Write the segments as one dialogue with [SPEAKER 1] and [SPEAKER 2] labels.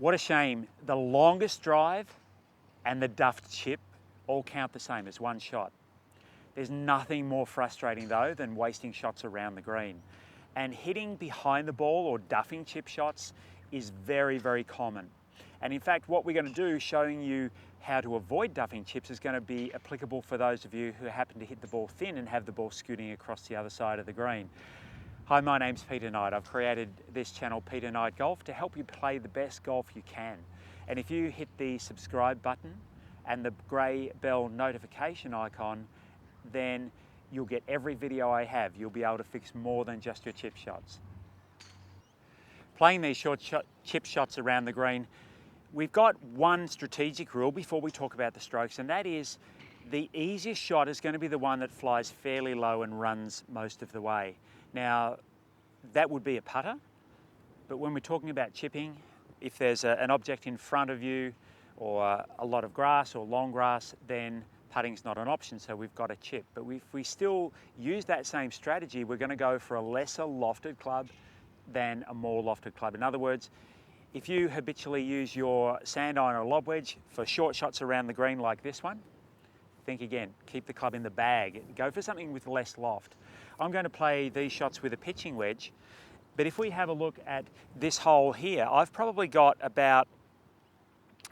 [SPEAKER 1] What a shame. The longest drive and the duffed chip all count the same as one shot. There's nothing more frustrating though than wasting shots around the green. And hitting behind the ball or duffing chip shots is very, very common. And in fact, what we're going to do, showing you how to avoid duffing chips, is going to be applicable for those of you who happen to hit the ball thin and have the ball scooting across the other side of the green. Hi, my name's Peter Knight. I've created this channel, Peter Knight Golf, to help you play the best golf you can. And if you hit the subscribe button and the grey bell notification icon, then you'll get every video I have. You'll be able to fix more than just your chip shots. Playing these chip shots around the green, we've got one strategic rule before we talk about the strokes, and that is the easiest shot is going to be the one that flies fairly low and runs most of the way. Now, that would be a putter, but when we're talking about chipping, if there's an object in front of you or a lot of grass or long grass, then putting's not an option, so we've got a chip. But if we still use that same strategy, we're going to go for a lesser lofted club than a more lofted club. In other words, if you habitually use your sand iron or lob wedge for short shots around the green like this one, think again, keep the club in the bag, go for something with less loft. I'm going to play these shots with a pitching wedge, but if we have a look at this hole here, I've probably got about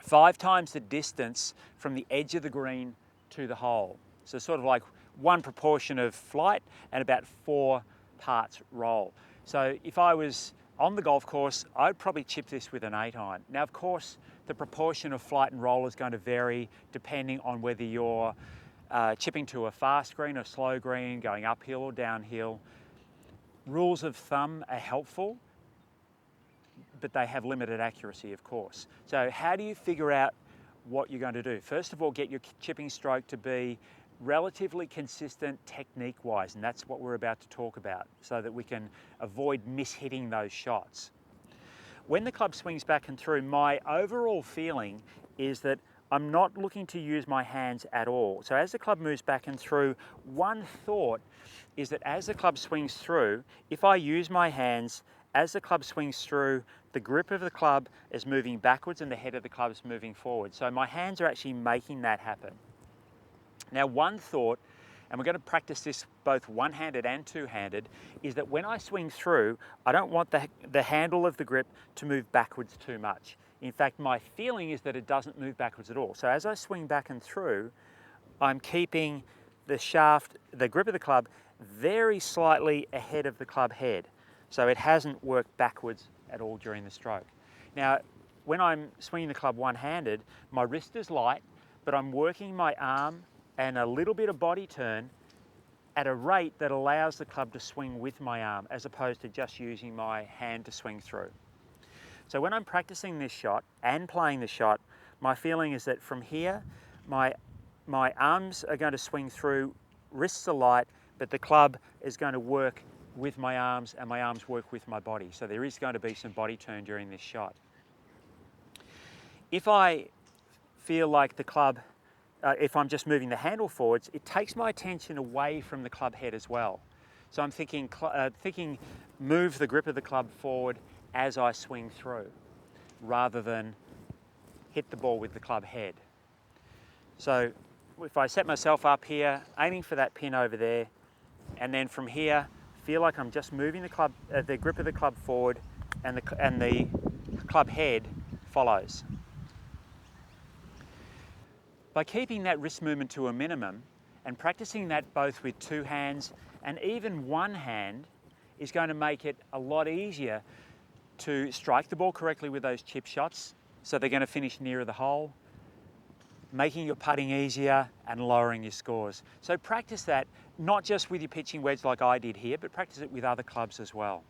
[SPEAKER 1] 5 times the distance from the edge of the green to the hole. So sort of like one proportion of flight and about 4 parts roll. So if I was on the golf course, I'd probably chip this with an 8-iron. Now, of course, the proportion of flight and roll is going to vary depending on whether you're chipping to a fast green or slow green, going uphill or downhill. Rules of thumb are helpful, but they have limited accuracy, of course. So how do you figure out what you're going to do? First of all, get your chipping stroke to be relatively consistent technique-wise, and that's what we're about to talk about, so that we can avoid mishitting those shots. When the club swings back and through, my overall feeling is that I'm not looking to use my hands at all. So as the club moves back and through, one thought is that as the club swings through, if I use my hands, as the club swings through, the grip of the club is moving backwards and the head of the club is moving forward. So my hands are actually making that happen. Now, one thought, and we're going to practice this both one-handed and two-handed, is that when I swing through, I don't want the handle of the grip to move backwards too much. In fact, my feeling is that it doesn't move backwards at all. So as I swing back and through, I'm keeping the shaft, the grip of the club, very slightly ahead of the club head. So it hasn't worked backwards at all during the stroke. Now, when I'm swinging the club one-handed, my wrist is light, but I'm working my arm and a little bit of body turn at a rate that allows the club to swing with my arm, as opposed to just using my hand to swing through. So when I'm practicing this shot and playing the shot, my feeling is that from here, my arms are going to swing through, wrists are light, but the club is going to work with my arms and my arms work with my body. So there is going to be some body turn during this shot. If I feel like the club, if I'm just moving the handle forwards, it takes my attention away from the club head as well. So I'm thinking move the grip of the club forward as I swing through, rather than hit the ball with the club head. So if I set myself up here, aiming for that pin over there, and then from here, feel like I'm just moving the grip of the club forward, and the club head follows. By keeping that wrist movement to a minimum and practicing that both with 2 hands and even 1 hand is going to make it a lot easier to strike the ball correctly with those chip shots, so they're going to finish nearer the hole, making your putting easier and lowering your scores. So practice that, not just with your pitching wedge like I did here, but practice it with other clubs as well.